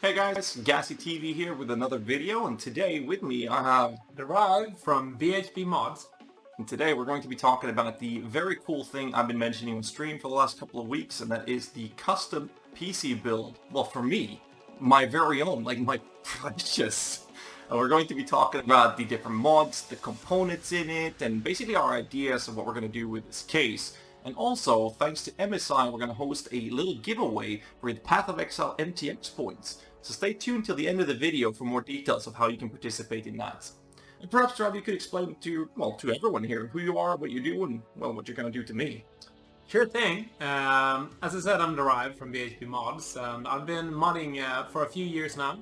Hey guys, ghazzyTV here with another video, and today with me I have Derived from BHB mods. and today we're going to be talking about the very cool thing I've been mentioning on stream for the last couple of weeks, and that is the custom PC build. Well, for me, my very own, like my precious. And we're going to be talking about the different mods, the components in it, and basically our ideas of what we're going to do with this case. And also, thanks to MSI, we're going to host a little giveaway with Path of Exile MTX points. So stay tuned till the end of the video for more details of how you can participate in that. And perhaps, Rob, you could explain to everyone here who you are, what you do, and, well, what you're going to do to me. Sure thing. As I said, I'm Derived from BHB mods. I've been modding for a few years now.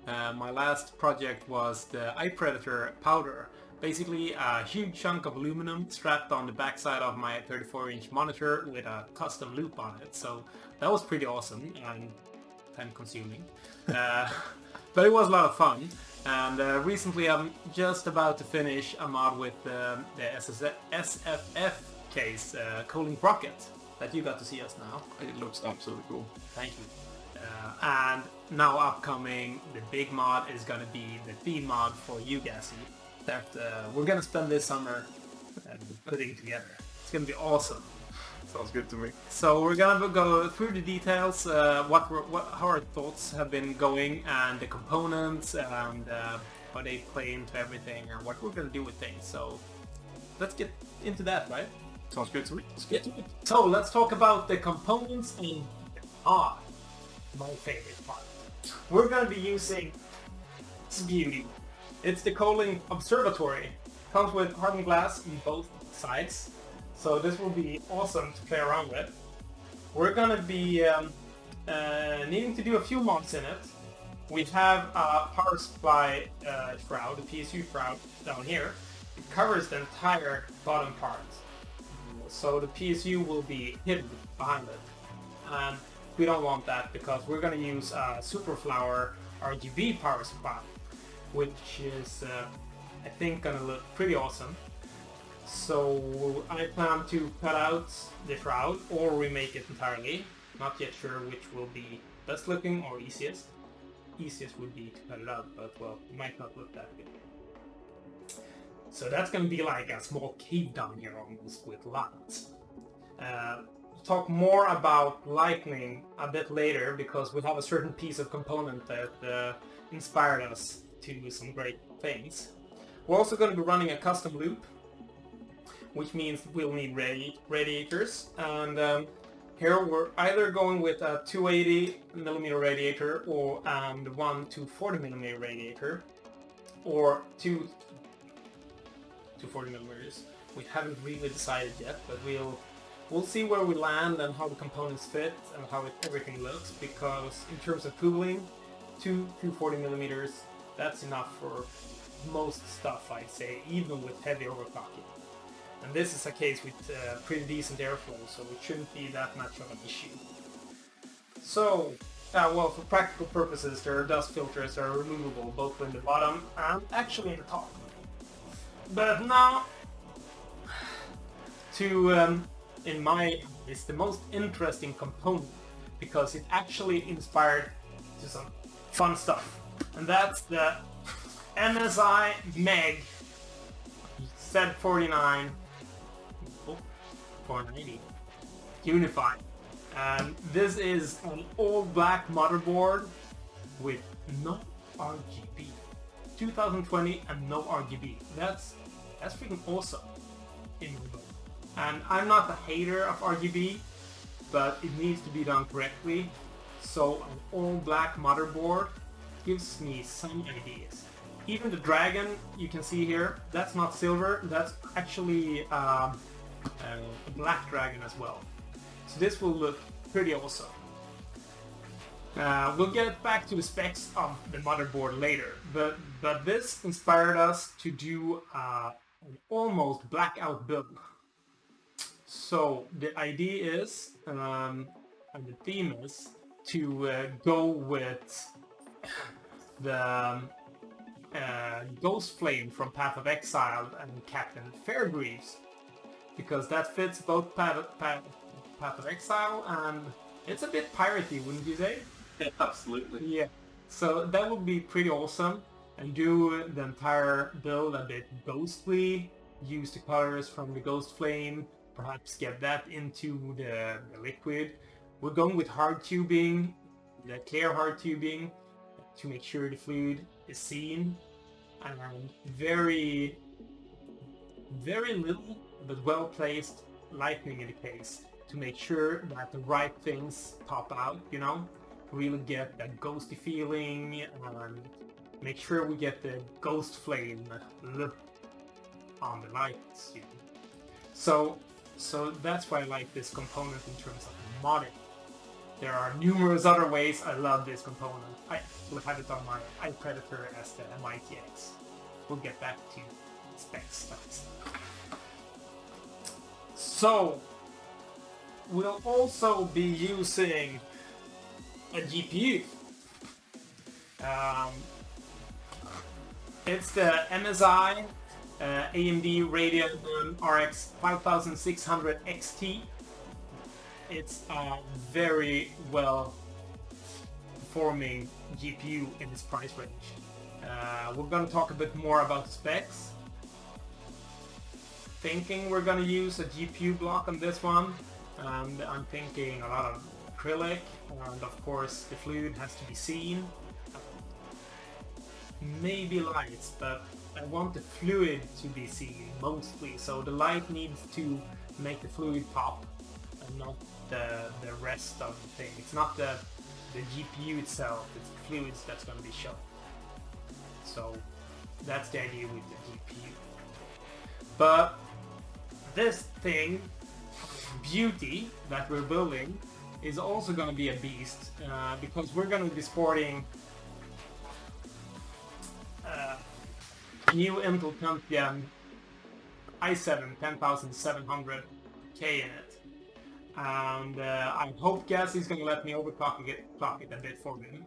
My last project was the Eye Predator powder. Basically a huge chunk of aluminum strapped on the backside of my 34-inch monitor with a custom loop on it. So that was pretty awesome and time consuming. But it was a lot of fun. And recently I'm just about to finish a mod with the SFF case, Cooling Rocket, that you got to see us now. It looks absolutely cool. Thank you. And now upcoming, the big mod is going to be the theme mod for you, Ghazzy, that we're going to spend this summer putting together. It's going to be awesome. Sounds good to me. So we're going to go through the details, how our thoughts have been going, and the components, and how they play into everything, and what we're going to do with things. So let's get into that, right? Sounds good to me. Let's get to it. So let's talk about the components and my favorite part. We're going to be using this beauty. It's the Cooling Observatory. Comes with hardened glass on both sides, so this will be awesome to play around with. We're going to be needing to do a few mods in it. We have a power supply shroud, a PSU shroud down here. It covers the entire bottom part, so the PSU will be hidden behind it. And we don't want that because we're going to use a Superflower RGB power supply, which is, I think, going to look pretty awesome. So I plan to cut out the shroud or remake it entirely. Not yet sure which will be best looking or easiest. Easiest would be to cut it out, but well, it might not look that good. So that's going to be like a small cave down here almost with lights. Talk more about lightning a bit later because we have a certain piece of component that inspired us to do some great things. We're also going to be running a custom loop, which means we'll need radiators, and here we're either going with a 280mm radiator or one 240mm radiator, or two 240mm. We haven't really decided yet, but we'll see where we land and how the components fit and how everything looks, because in terms of cooling, 240mm, that's enough for most stuff, I'd say, even with heavy overclocking. And this is a case with pretty decent airflow, so it shouldn't be that much of an issue. So, well, for practical purposes, there are dust filters that are removable both in the bottom and actually in the top. But now, to in my it's the most interesting component because it actually inspired to some fun stuff, and that's the MSI Meg Z49 490 Unified, and this is an all black motherboard with no RGB, 2020 and no RGB. That's freaking awesome in my book. And I'm not a hater of RGB, but it needs to be done correctly. So an all black motherboard gives me some ideas. Even the dragon you can see here, that's not silver, that's actually a black dragon as well. So this will look pretty awesome. We'll get back to the specs of the motherboard later, but this inspired us to do an almost blackout build. So the idea is, and the theme is, to go with the Ghost Flame from Path of Exile and Captain Fairgreaves, because that fits both Path of Exile and it's a bit piratey, wouldn't you say? Yeah, absolutely. Yeah. So that would be pretty awesome, and do the entire build a bit ghostly, use the colors from the ghost flame, perhaps get that into the liquid. We're going with hard tubing, the clear hard tubing, to make sure the fluid is seen, and very little but well placed lightning in the case to make sure that the right things pop out, you know, really get that ghosty feeling, and make sure we get the ghost flame look on the lights, you know. So that's why I like this component in terms of modding. There are numerous other ways I love this component. I will have it on my iPredator as the MTX. We'll get back to specs next. So we'll also be using a GPU. It's the MSI AMD Radeon RX 5600 XT. It's a very well performing GPU in this price range. We're going to talk a bit more about specs. Thinking we're going to use a GPU block on this one, and I'm thinking a lot of acrylic, and of course the fluid has to be seen. Maybe lights, but I want the fluid to be seen mostly, so the light needs to make the fluid pop and not the rest of the thing. It's not the GPU itself, it's the fluids that's going to be shown. So that's the idea with the GPU. But this thing, beauty that we're building, is also going to be a beast, because we're going to be sporting new Intel 10th Gen i7 10700K in it. And I hope Ghazzy is going to let me overclock it a bit for him.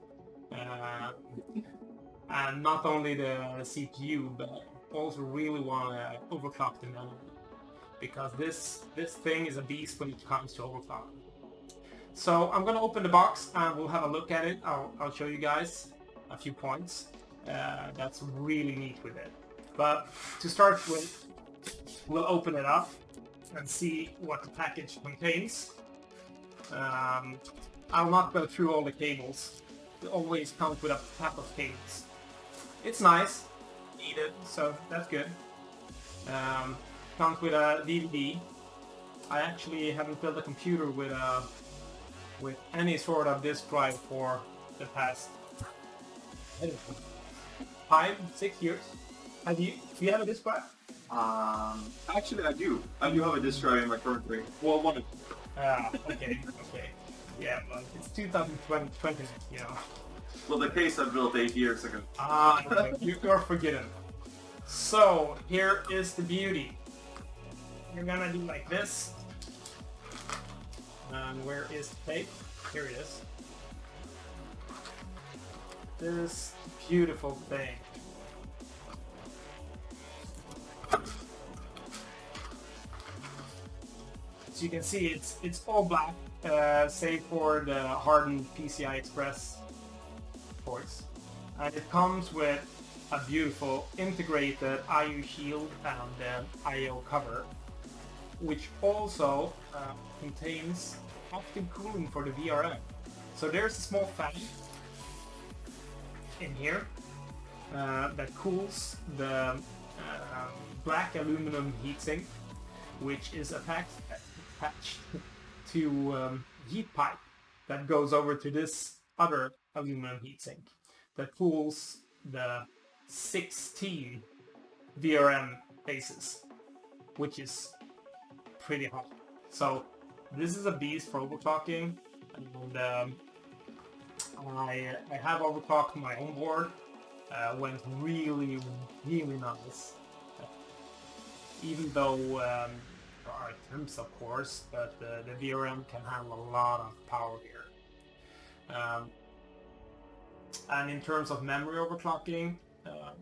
And not only the CPU, but also really want to overclock the memory, because this thing is a beast when it comes to overclocking. So I'm going to open the box and we'll have a look at it. I'll show you guys a few points that's really neat with it. But to start with, we'll open it up and see what the package contains. I'll not go through all the cables. It always comes with a pack of cables. It's nice, needed, so that's good. Comes with a DVD. I actually haven't built a computer with any sort of disk drive for the past 5-6 years. Do you have a disk drive? Actually, I do. I do have a disk drive in my current rig. Well, one of them. Okay. Yeah, well, it's 2020, you know. Well, the case I built 8 years ago. Okay. You're forgiven. So, here is the beauty. You're gonna do like this. And where is the tape? Here it is. This beautiful thing. So you can see it's all black, save for the hardened PCI Express ports. And it comes with a beautiful integrated IO shield and IO cover, which also contains active cooling for the VRM. So there's a small fan in here that cools the black aluminum heatsink, which is attached to heat pipe that goes over to this other aluminum heatsink that cools the 16 VRM bases, which is pretty hot. So this is a beast for overclocking, and I have overclocked my own board. Went really nice. Even though there are temps, of course, but the VRM can handle a lot of power here. And in terms of memory overclocking, I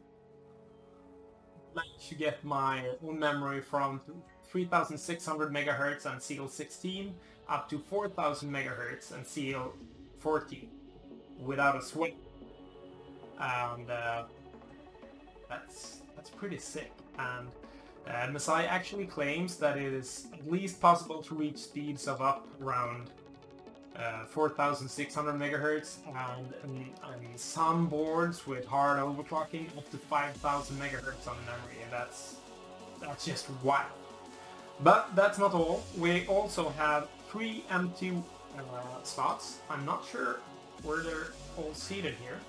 managed to get my own memory from 3600 megahertz and CL16 up to 4000 megahertz and CL14 without a sweat. and that's pretty sick. And MSI actually claims that it is at least possible to reach speeds of up around 4,600 megahertz, and some boards with hard overclocking up to 5,000 megahertz on memory, and that's just wild. But that's not all. We also have 3 M2 slots. I'm not sure where they're all seated here.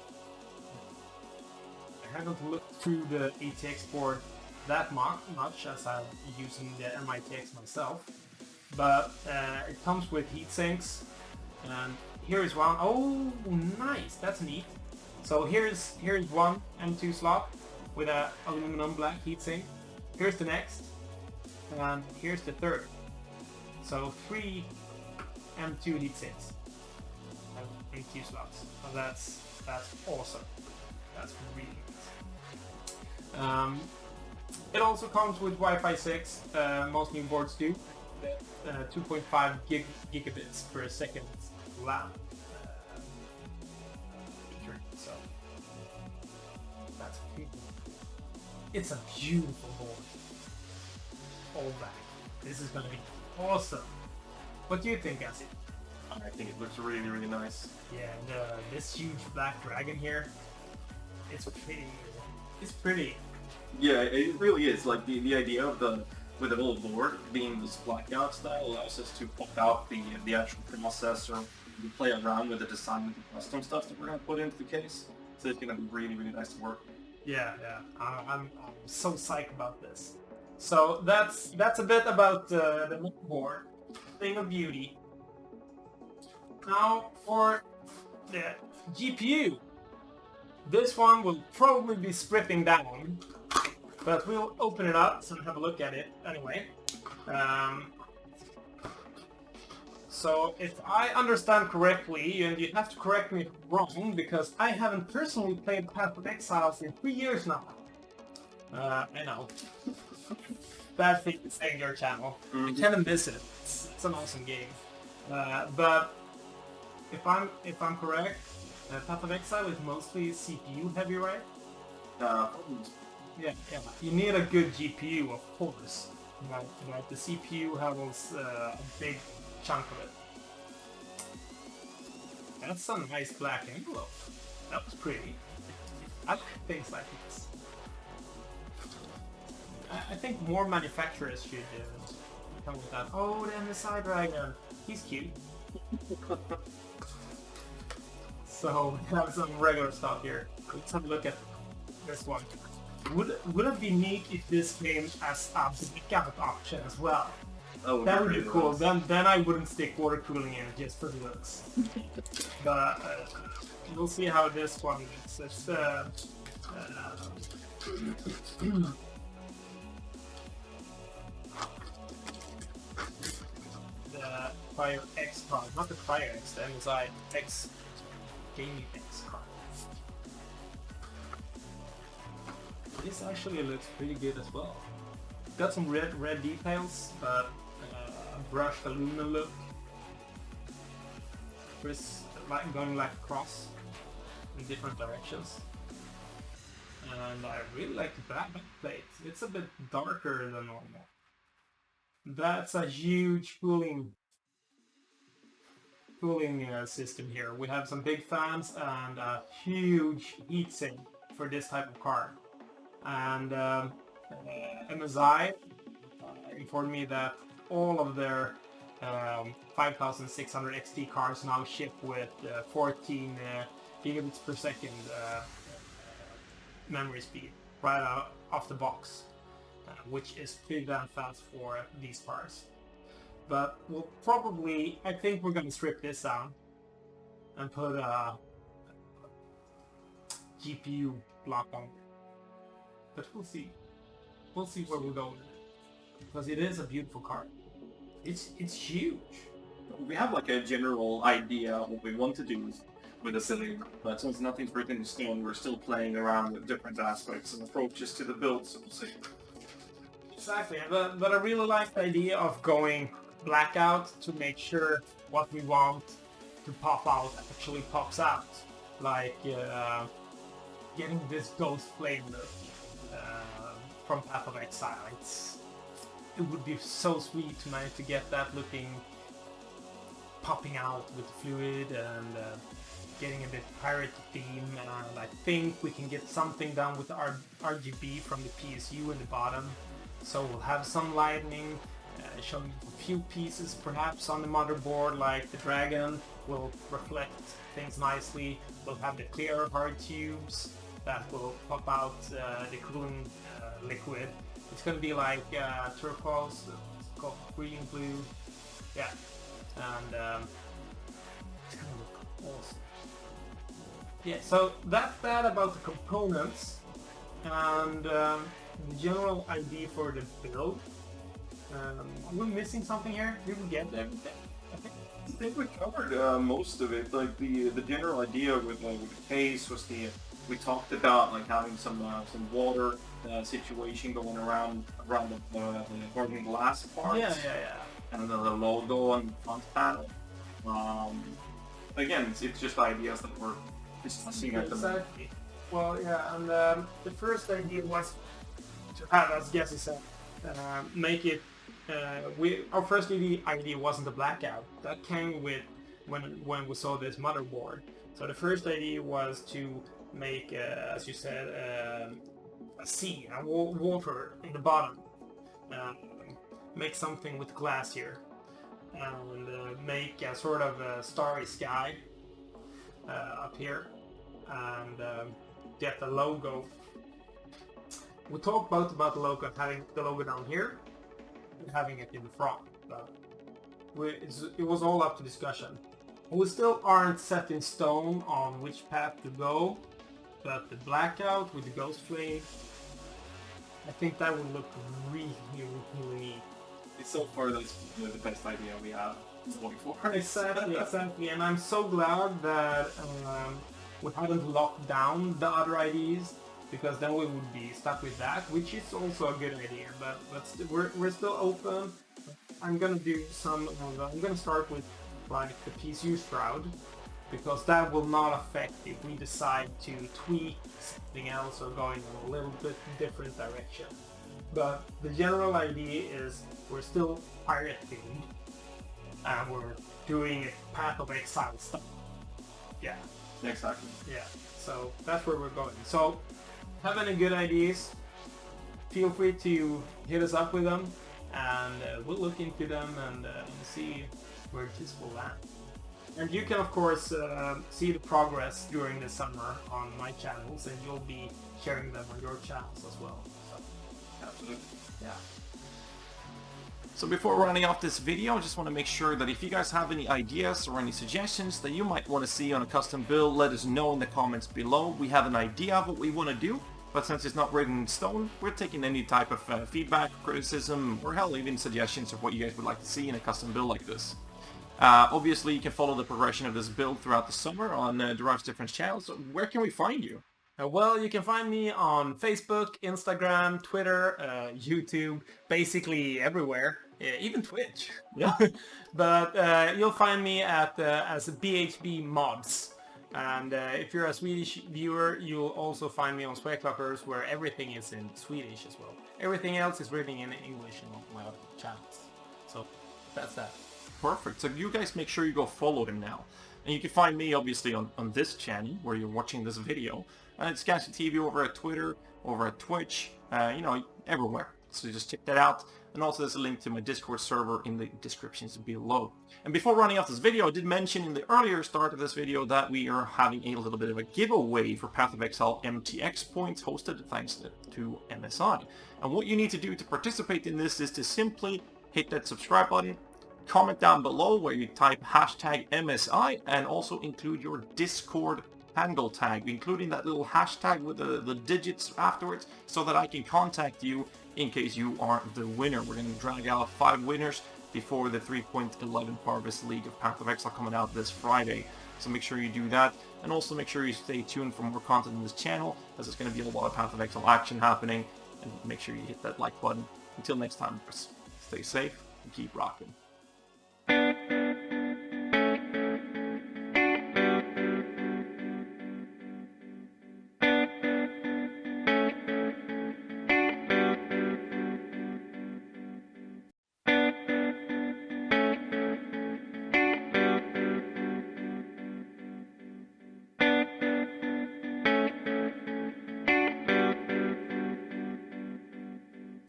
I haven't looked through the ATX board that much as I'm using the MITX myself. But it comes with heat sinks. And here is one. Oh, nice. That's neat. So here's one M2 slot with a aluminum black heatsink. Here's the next, and here's the third. So 3 M2 heatsinks and M2 slots. So that's awesome. That's really nice. It also comes with Wi-Fi 6. Most new boards do. 2.5 gigabits per second LAN. So that's beautiful. It's a beautiful board. All back. This is gonna be awesome. What do you think, Ghazzy? I think it looks really, really nice. Yeah, this huge black dragon here. It's pretty. It's pretty. Yeah, it really is. Like the idea of with the whole board being this blackout style allows us to pop out the actual processor, and play around with the design with the custom stuff that we're gonna put into the case. So it's gonna be really, really nice to work. Yeah. I'm so psyched about this. So that's a bit about the board. Thing of beauty. Now for the GPU. This one will probably be stripping down, but we'll open it up and have a look at it anyway. So if I understand correctly, and you have to correct me if I'm wrong, because I haven't personally played Path of Exile in 3 years now. I know. Bad thing to say on your channel. I kind of miss it. It's an awesome game. But if I'm correct, Path of Exile is mostly CPU heavy, right? Yeah. You need a good GPU, of course. But the CPU handles a big chunk of it. That's a nice black envelope. That was pretty. I like things like this. I think more manufacturers should come with that. Oh, the MSI dragon. He's cute. So we have some regular stuff here. Let's have a look at this one. Would it be neat if this came as a backup option as well? Oh, that would be cool. Then I wouldn't stick water cooling in just for the looks. But we'll see how this one looks. It's the Fire X card, not the Fire X, the MSI X Gaming X card. This actually looks pretty good as well. Got some red details, but a brushed aluminum look. Like going like across in different directions. And I really like the back plate. It's a bit darker than normal. That's a huge cooling system here. We have some big fans and a huge heatsink for this type of card. And MSI informed me that all of their 5600 XT cards now ship with 14 gigabits per second memory speed right out off the box, which is pretty damn fast for these cards. But we'll probably, I think we're going to strip this down and put a GPU block on it. But we'll see. We'll see where we go with it. Because it is a beautiful card. It's huge. We have like a general idea of what we want to do with the cylinder, but since nothing's written in stone, we're still playing around with different aspects and approaches to the build, so we'll see. Exactly, but I really like the idea of going blackout to make sure what we want to pop out actually pops out. Like getting this ghost flame look from Path of Exile. It would be so sweet to manage to get that looking, popping out with the fluid and getting a bit pirate theme. And I think we can get something done with our RGB from the PSU in the bottom. So we'll have some lighting, showing a few pieces perhaps on the motherboard, like the dragon will reflect things nicely. We'll have the clear hard tubes that will pop out the cooling liquid. It's going to be like turquoise, it's called green, blue, yeah, and it's going to look awesome. Yeah, so that's that about the components and the general idea for the build. Are we missing something here? Did we get everything? I think we covered most of it. Like the general idea with the case was we talked about like having some water situation going around the guarding glass part. Yeah. And then the logo on the front panel. Again, it's just ideas that we're discussing at the moment. Exactly. Well, yeah, and the first idea was to have, as Ghazzy said, make it. Our first idea wasn't the blackout. That came with when we saw this motherboard. So the first idea was to make, as you said, a sea, water in the bottom. Make something with glass here, and make a sort of a starry sky up here, and get the logo. We talked both about the logo, having the logo down here and having it in the front, but it was all up to discussion. We still aren't set in stone on which path to go, but the blackout with the ghost flame, I think that would look really neat. It's so far that's the best idea we have going forward. Exactly, and I'm so glad that we haven't locked down the other ideas, because then we would be stuck with that, which is also a good idea. But we're still open. I'm gonna do some. I'm gonna start with like the PSU shroud, because that will not affect if we decide to tweak something else or going in a little bit different direction. But the general idea is we're still pirate themed, and we're doing Path of Exile stuff. Yeah. Exactly. Yeah. So that's where we're going. So have any good ideas, feel free to hit us up with them, and we'll look into them and see where this will land. And you can of course see the progress during the summer on my channels, and you'll be sharing them on your channels as well. So, absolutely. Yeah. So before rounding off this video, I just want to make sure that if you guys have any ideas or any suggestions that you might want to see on a custom build, let us know in the comments below. We have an idea of what we want to do, but since it's not written in stone, we're taking any type of feedback, criticism, or hell, even suggestions of what you guys would like to see in a custom build like this. Obviously, you can follow the progression of this build throughout the summer on Derive's different channels. So where can we find you? Well, you can find me on Facebook, Instagram, Twitter, YouTube, basically everywhere, even Twitch. Yeah. But you'll find me at as BHB Mods. And if you're a Swedish viewer, you'll also find me on Swayclockers, where everything is in Swedish as well. Everything else is written in English in my other channels. So that's that. Perfect. So you guys make sure you go follow him now. And you can find me obviously on this channel where you're watching this video. And it's ghazzyTV over at Twitter, over at Twitch, you know, everywhere. So just check that out. And also there's a link to my Discord server in the descriptions below. And before running off this video, I did mention in the earlier start of this video that we are having a little bit of a giveaway for Path of Exile MTX points hosted thanks to MSI. And what you need to do to participate in this is to simply hit that subscribe button, comment down below where you type hashtag MSI, and also include your Discord handle tag, including that little hashtag with the digits afterwards, so that I can contact you in case you are the winner. We're going to drag out 5 winners before the 3.11 Harvest League of Path of Exile coming out this Friday. So make sure you do that, and also make sure you stay tuned for more content on this channel, as there's going to be a lot of Path of Exile action happening, and make sure you hit that like button. Until next time, stay safe and keep rocking.